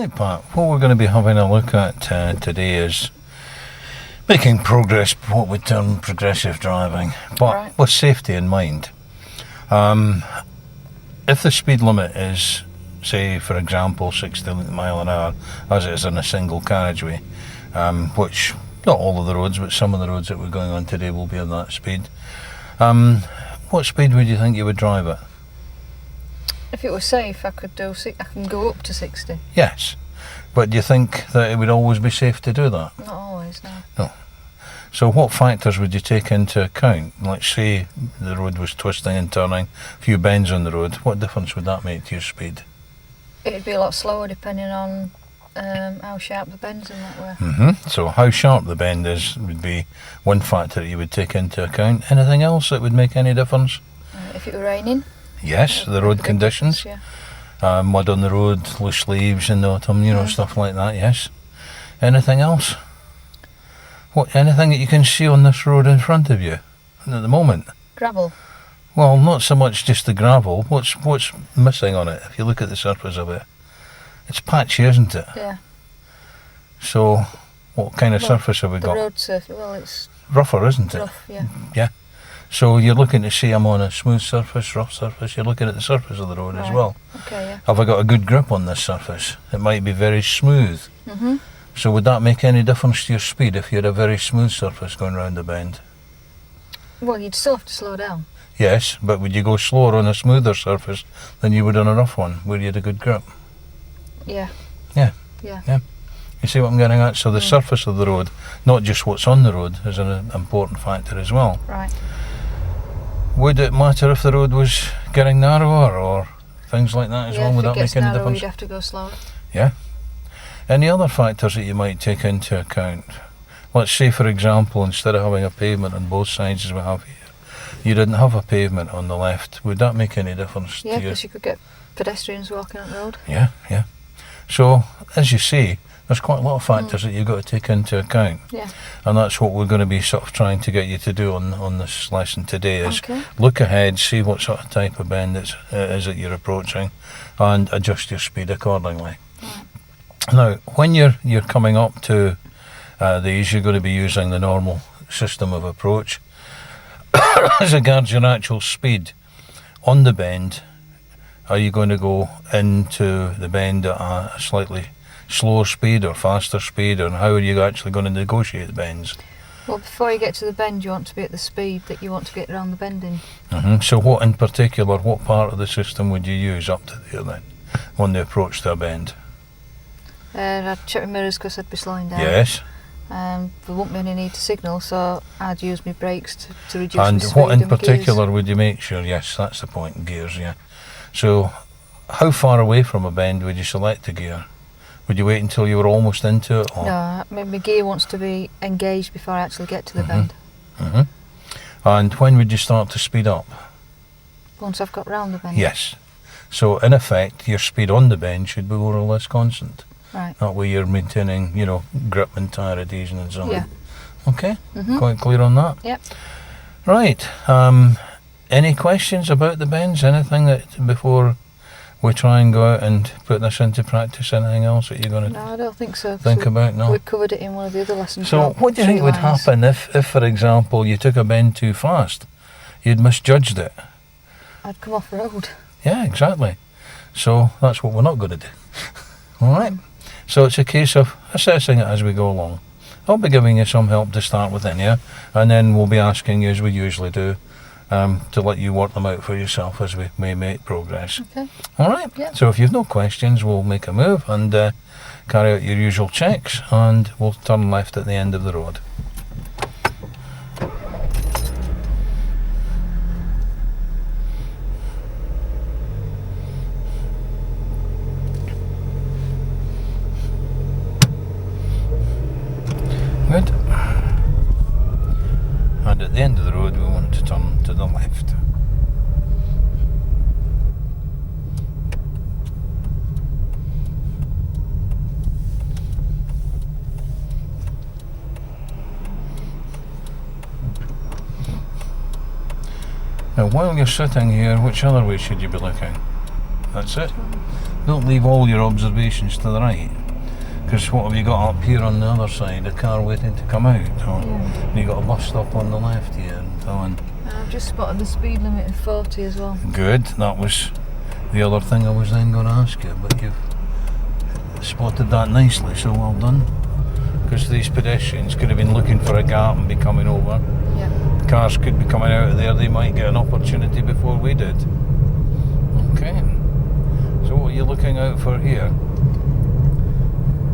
Right, Pat, what we're going to be having a look at today is making progress, what we term progressive driving, but with safety in mind. If the speed limit is, say, for example, 60 mile an hour, as it is in a single carriageway, which, not all of the roads, but some of the roads that we're going on today will be at that speed, what speed would you think you would drive at? If it was safe, I can go up to 60. Yes, but do you think that it would always be safe to do that? Not always, no. No. So what factors would you take into account? Like, say the road was twisting and turning, a few bends on the road, what difference would that make to your speed? It'd be a lot slower depending on how sharp the bends and that were. So how sharp the bend is would be one factor that you would take into account. Anything else that would make any difference? If it were raining? Yes, the road conditions. Yeah. Mud on the road, loose leaves in the autumn, stuff like that, yes. Anything else? Anything that you can see on this road in front of you at the moment? Gravel. Well, not so much just the gravel. What's missing on it? If you look at the surface of it, it's patchy, isn't it? Yeah. So, what kind of surface have we got? The road surface. Well, it's rougher, isn't it? rough. Yeah. Yeah. So you're looking to see I'm on a smooth surface, rough surface. You're looking at the surface of the road as well. Okay. Yeah. Have I got a good grip on this surface? It might be very smooth. So would that make any difference to your speed if you had a very smooth surface going round the bend? Well, you'd still have to slow down. Yes, but would you go slower on a smoother surface than you would on a rough one, where you had a good grip? Yeah. Yeah. Yeah. Yeah. You see what I'm getting at? So the surface of the road, not just what's on the road, is an important factor as well. Right. Would it matter if the road was getting narrower or things like that as well? Would that make any difference? You'd have to go slower. Yeah. Any other factors that you might take into account? Let's say, for example, instead of having a pavement on both sides as we have here, you didn't have a pavement on the left. Would that make any difference to you? Yeah, because you could get pedestrians walking on the road. Yeah, yeah. So, as you say, there's quite a lot of factors that you've got to take into account. Yeah. And that's what we're going to be sort of trying to get you to do on this lesson today, is look ahead, see what sort of type of bend it is that you're approaching, and adjust your speed accordingly. Now, when you're coming up to these, you're going to be using the normal system of approach. As regards your actual speed on the bend, are you going to go into the bend at a slightly slower speed or faster speed, or how are you actually going to negotiate the bends? Well, before you get to the bend, you want to be at the speed that you want to get around the bending. So what in particular, what part of the system would you use up to there then, on the approach to a bend? I'd check my mirrors because I'd be slowing down. Yes. There wouldn't be any need to signal, so I'd use my brakes to reduce my speed. And what in particular would you make sure? Yes, that's the point, gears, yeah. So, how far away from a bend would you select the gear? Would you wait until you were almost into it? Or? No, my gear wants to be engaged before I actually get to the bend. And when would you start to speed up? Once I've got round the bend. Yes. So, in effect, your speed on the bend should be more or less constant. Right. That way you're maintaining, grip and tyre adhesion and so on. Yeah. Okay, quite clear on that? Yep. Right. Any questions about the bends? Anything that before we try and go out and put this into practice? Anything else that you're going to No, I don't think so. think about? No. We covered it in one of the other lessons. So what do you think would happen if, for example, you took a bend too fast? You'd misjudged it. I'd come off the road. Yeah, exactly. So that's what we're not going to do. All right. So it's a case of assessing it as we go along. I'll be giving you some help to start with anyway, and then we'll be asking you, as we usually do, to let you work them out for yourself as we may make progress. Okay. All right. Yeah. So if you've no questions, we'll make a move and carry out your usual checks, and we'll turn left at the end of the road. Good. And at the end of the road we want to turn to the left. Now while you're sitting here, which other way should you be looking? That's it. Don't leave all your observations to the right. Because what have you got up here on the other side? A car waiting to come out. And you got a bus stop on the left here and so on. I've just spotted the speed limit of 40 as well. Good. That was the other thing I was then going to ask you, but you've spotted that nicely, so well done. Because these pedestrians could have been looking for a gap and be coming over. Yeah. Cars could be coming out of there, they might get an opportunity before we did. Okay. So what are you looking out for here?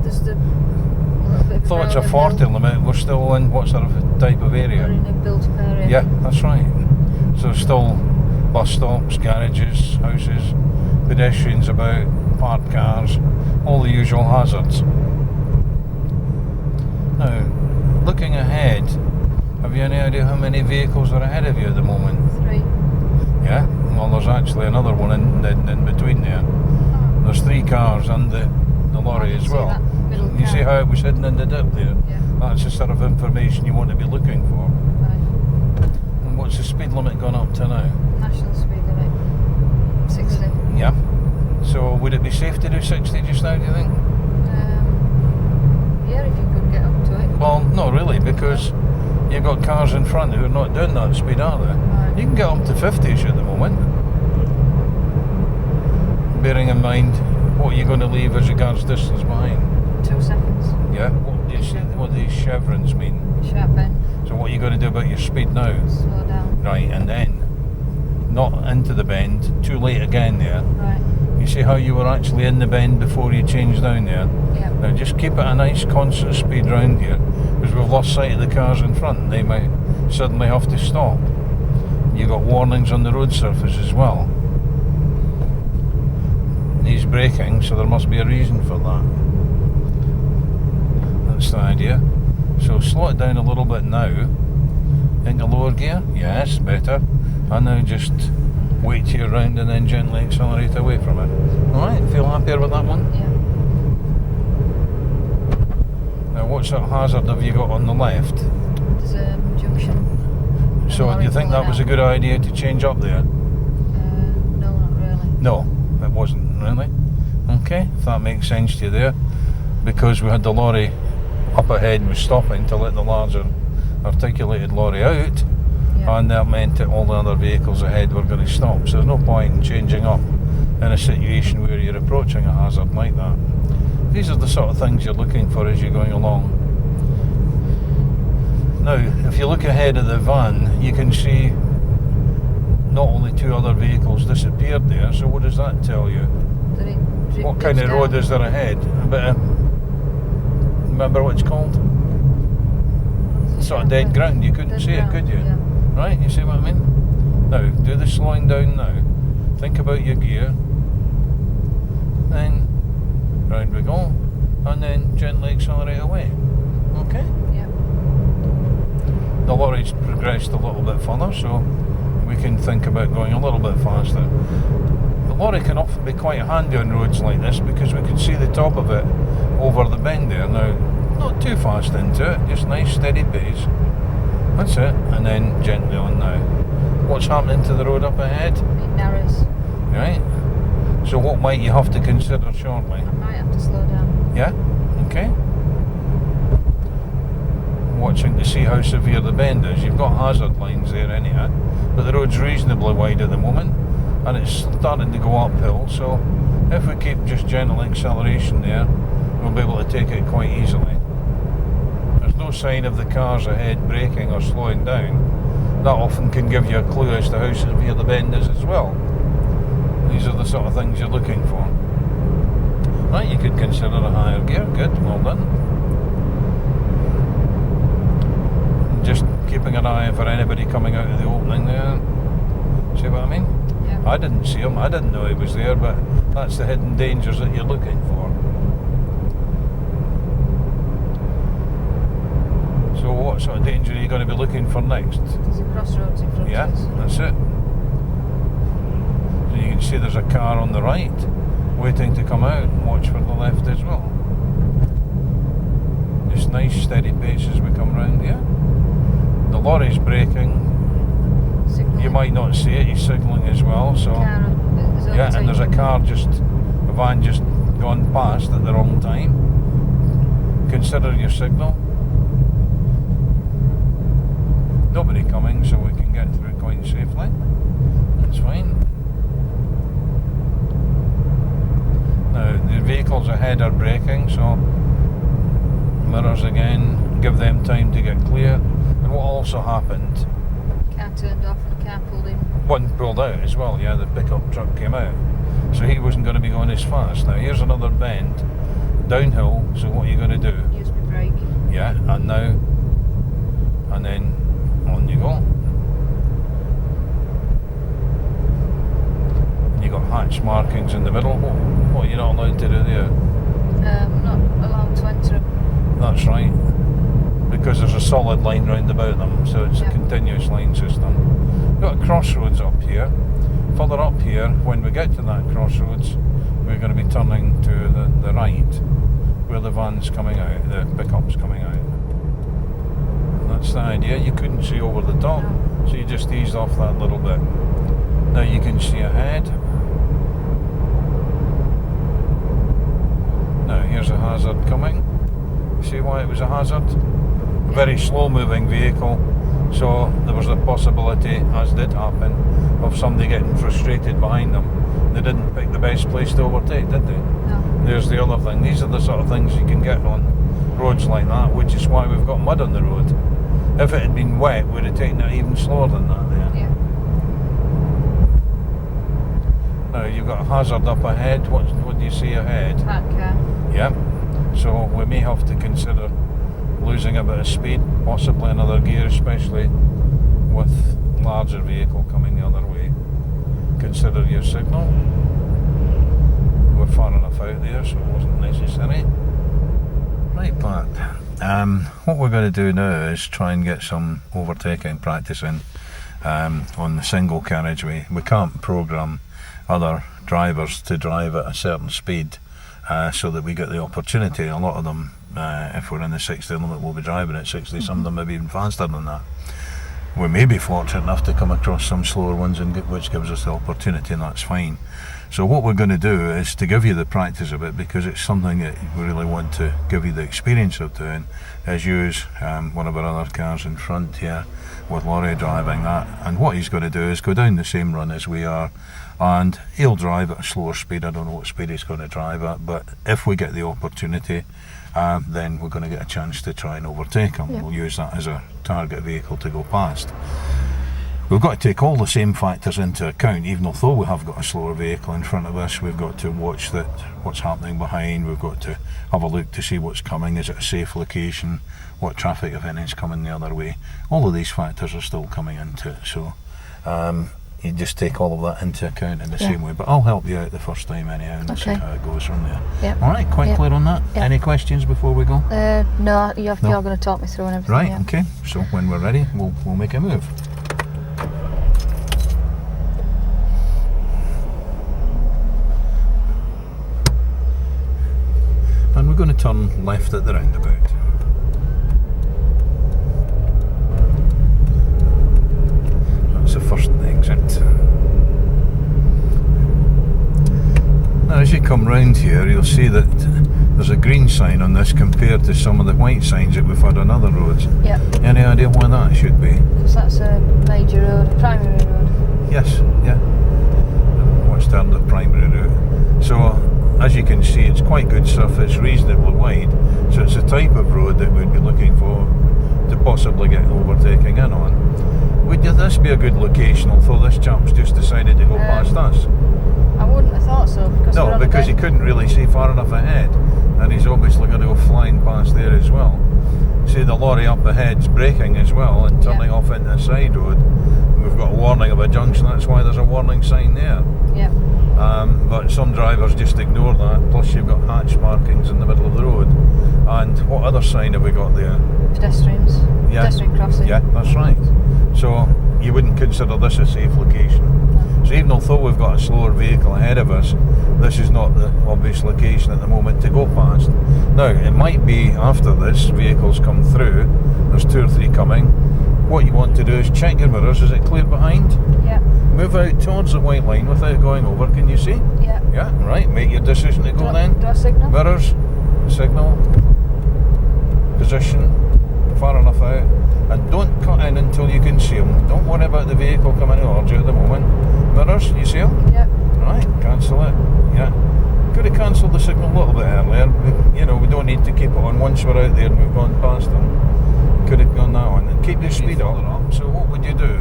There's the little bit of Thought it's a 40 limit, we're still in what sort of type of area? We're in a built-up area. Yeah, that's right. So still bus stops, garages, houses, pedestrians about, parked cars, all the usual hazards. Now, looking ahead, have you any idea how many vehicles are ahead of you at the moment? 3. Yeah? Well, there's actually another one in between there. There's 3 cars and the lorry as well. You see how it was hidden in the dip there? Yeah. That's the sort of information you want to be looking for. Right. And what's the speed limit gone up to now? National speed limit 60. Yeah. So would it be safe to do 60 just now, do you think? Yeah, if you could get up to it. Well, not really, because you've got cars in front who are not doing that speed, are they? Right. You can get up to 50s at the moment. Bearing in mind what you're going to leave as regards distance behind. 2 seconds. Yeah? What do these chevrons mean? Sharp bend. So what are you going to do about your speed now? Slow down. Right, and then not into the bend, too late again there. Right. You see how you were actually in the bend before you changed down there? Yeah. Now just keep it a nice constant speed round here, because we've lost sight of the cars in front. They might suddenly have to stop. You've got warnings on the road surface as well. He's braking, so there must be a reason for that. That's the idea. So slow it down a little bit now. Into lower gear? Yes, better. And now just wait till you're round and then gently accelerate away from it. Alright, feel happier with that one? Yeah. Now what sort of hazard have you got on the left? There's a junction. So do you think that was a good idea to change up there? No, not really. No, it wasn't really. Okay, if that makes sense to you there. Because we had the lorry up ahead was stopping to let the larger articulated lorry out, and that meant that all the other vehicles ahead were going to stop. So there's no point in changing up in a situation where you're approaching a hazard like that. These are the sort of things you're looking for as you're going along. Now, if you look ahead of the van, you can see not only 2 other vehicles disappeared there, so what does that tell you? What kind of road is there ahead? A bit of, remember what it's called? Sort of dead ground, you couldn't see it, could you? Yeah. Right, you see what I mean? Now, do the slowing down now. Think about your gear. Then, round we go. And then gently accelerate away. Okay? Yeah. The lorry's progressed a little bit further, so we can think about going a little bit faster. The lorry can often be quite handy on roads like this because we can see the top of it over the bend there. Now, not too fast into it, just nice steady pace. That's it, and then gently on now. What's happening to the road up ahead? It narrows. Right. So what might you have to consider shortly? I might have to slow down. Yeah? Okay. Watching to see how severe the bend is. You've got hazard lines there anyhow, but the road's reasonably wide at the moment, and it's starting to go uphill, so if we keep just gentle acceleration there, we'll be able to take it quite easily. There's no sign of the cars ahead braking or slowing down. That often can give you a clue as to how severe the bend is as well. These are the sort of things you're looking for. Right, you could consider a higher gear. Good, well done. Just keeping an eye for anybody coming out of the opening there. See what I mean? Yeah. I didn't see him, I didn't know he was there, but that's the hidden dangers that you're looking for. So what sort of danger are you going to be looking for next? There's a crossroads in front Yeah, of us. that's it. So you can see there's a car on the right waiting to come out, and watch for the left as well. Just nice steady pace as we come round here. The lorry's braking. Signalling. You might not see it, he's signalling as well, so Car, yeah, and there's a car just a van just gone past at the wrong time, consider your signal. Nobody coming, so we can get through quite safely. That's fine. Now the vehicles ahead are braking, so mirrors again, give them time to get clear. And what also happened, Car turned off and the car pulled in. one pulled out as well, yeah, the pickup truck came out, so he wasn't going to be going as fast. Now here's another bend downhill, so what are you going to do? Use my brake. Yeah, and now, and then on you go. You got hatch markings in the middle. What are you not allowed to do there? Not allowed to enter them. That's right, because there's a solid line round about them, so it's a continuous line system. We've got a crossroads up here. Further up here, when we get to that crossroads, we're going to be turning to the right, where the van's coming out, the pickup's coming out. That's the idea. You couldn't see over the top, so you just eased off that little bit. Now you can see ahead. Now here's a hazard coming. See why it was a hazard? A very slow moving vehicle, so there was a possibility, as did happen, of somebody getting frustrated behind them. They didn't pick the best place to overtake, did they? No. There's the other thing. These are the sort of things you can get on roads like that, which is why we've got mud on the road. If it had been wet, we'd have taken it even slower than that there. Yeah. Now you've got a hazard up ahead. What do you see ahead? That car. Yeah. So we may have to consider losing a bit of speed, possibly another gear, especially with larger vehicle coming the other way. Consider your signal. We're far enough out there, so it wasn't necessary. Right, Pat. What we're going to do now is try and get some overtaking practice in on the single carriageway. We can't program other drivers to drive at a certain speed so that we get the opportunity. A lot of them, if we're in the 60 limit, will be driving at 60. Some of them maybe even faster than that. We may be fortunate enough to come across some slower ones, which gives us the opportunity, and that's fine. So what we're going to do is to give you the practice of it, because it's something that we really want to give you the experience of doing, is use one of our other cars in front here with Laurie driving that, and what he's going to do is go down the same run as we are, and he'll drive at a slower speed. I don't know what speed he's going to drive at, but if we get the opportunity, then we're going to get a chance to try and overtake him. We'll use that as a target vehicle to go past. We've got to take all the same factors into account. Even though we have got a slower vehicle in front of us, we've got to watch that what's happening behind. We've got to have a look to see what's coming. Is it a safe location? What traffic, if any, is coming the other way? All of these factors are still coming into it. So you just take all of that into account in the same way. But I'll help you out the first time anyhow, and see how it goes from there. Yep. All right, quite clear on that? Any questions before we go? No, you're going to talk me through and everything. Right, okay. So when we're ready, we'll make a move. And we're going to turn left at the roundabout. That's the first exit. Now as you come round here, you'll see that there's a green sign on this compared to some of the white signs that we've had on other roads. Yeah. Any idea why that should be? Because that's a major road, a primary road. Yes, yeah. What's termed a primary route. So as you can see, it's quite good surface, reasonably wide, so it's a type of road that we'd be looking for to possibly get overtaking in on. Would this be a good location, although this chap's just decided to go past us? I wouldn't have thought so. Because he couldn't really see far enough ahead, and he's obviously going to go flying past there as well. See, the lorry up ahead's braking as well and turning off into a side road. We've got a warning of a junction, that's why there's a warning sign there. Yeah. But some drivers just ignore that, plus you've got hatch markings in the middle of the road. And what other sign have we got there? Pedestrians. Yeah. Pedestrian crossing. Yeah, that's right. So you wouldn't consider this a safe location. So even though we've got a slower vehicle ahead of us, this is not the obvious location at the moment to go past. Now, it might be after this, vehicles come through, there's 2 or 3 coming, what you want to do is check your mirrors. Is it clear behind? Yeah. Move out towards the white line without going over. Can you see? Yeah. Yeah, right. Make your decision to go then. Do I signal? Mirrors, signal, position, far enough out. And don't cut in until you can see them. Don't worry about the vehicle coming towards you at the moment. Mirrors, you see them? Yeah. Right, cancel it. Yeah. Could have cancelled the signal a little bit earlier. We don't need to keep it on once we're out there and we've gone past them. Could have gone that one. And keep the speed up. So what would you do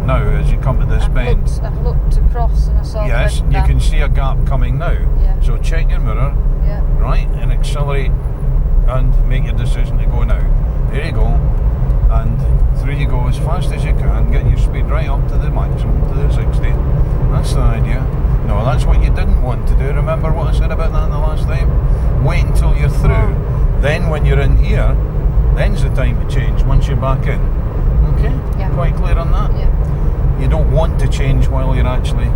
now as you come to this bend? I've looked across and I saw Yes, the you can see a gap coming now. Yeah. So check your mirror, Yeah. right, and accelerate and make your decision to go now. There you go. And through you go as fast as you can, get your speed right up to the maximum, to the 60. That's the idea. No, that's what you didn't want to do. Remember what I said about that the last time? Wait until you're through. Then when you're in here, then's the time to change, once you're back in. Okay? Yeah. Quite clear on that? Yeah. You don't want to change while you're actually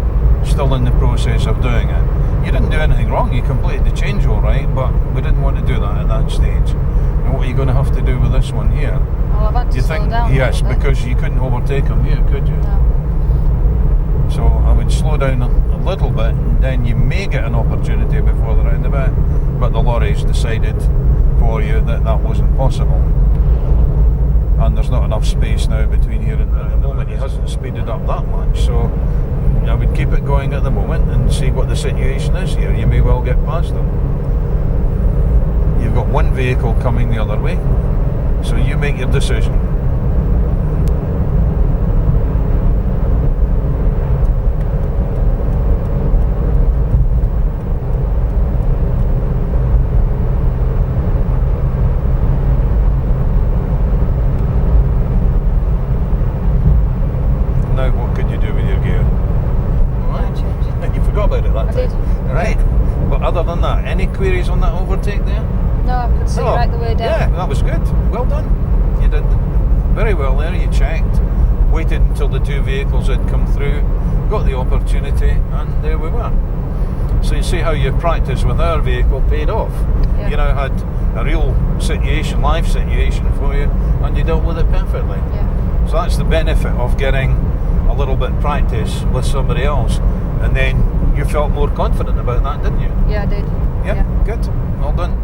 still in the process of doing it. You didn't do anything wrong, you completed the change all right, but we didn't want to do that at that stage. And what are you going to have to do with this one here? Well, I've had to slow down. Yes, because you couldn't overtake him here, could you? No. So I would slow down a little bit, and then you may get an opportunity before the roundabout, but the lorry's decided for you that that wasn't possible. And there's not enough space now between here and there. At the moment, he hasn't speeded up that much, so I would keep it going at the moment and see what the situation is here. You may well get past them. You've got one vehicle coming the other way, so you make your decision. Now what could you do with your gear? Alright. You forgot about it that I time. did. Right. But other than that, any queries on that overtake there? No, I could see right the way down. Yeah, that was good. Well done. You did very well there. You checked, waited until the two vehicles had come through, got the opportunity, and there we were. So you see how your practice with our vehicle paid off. Yeah. You now had a real situation, live situation for you, and you dealt with it perfectly. Yeah. So that's the benefit of getting a little bit of practice with somebody else. And then you felt more confident about that, didn't you? Yeah, I did. Yeah. Good. Well done.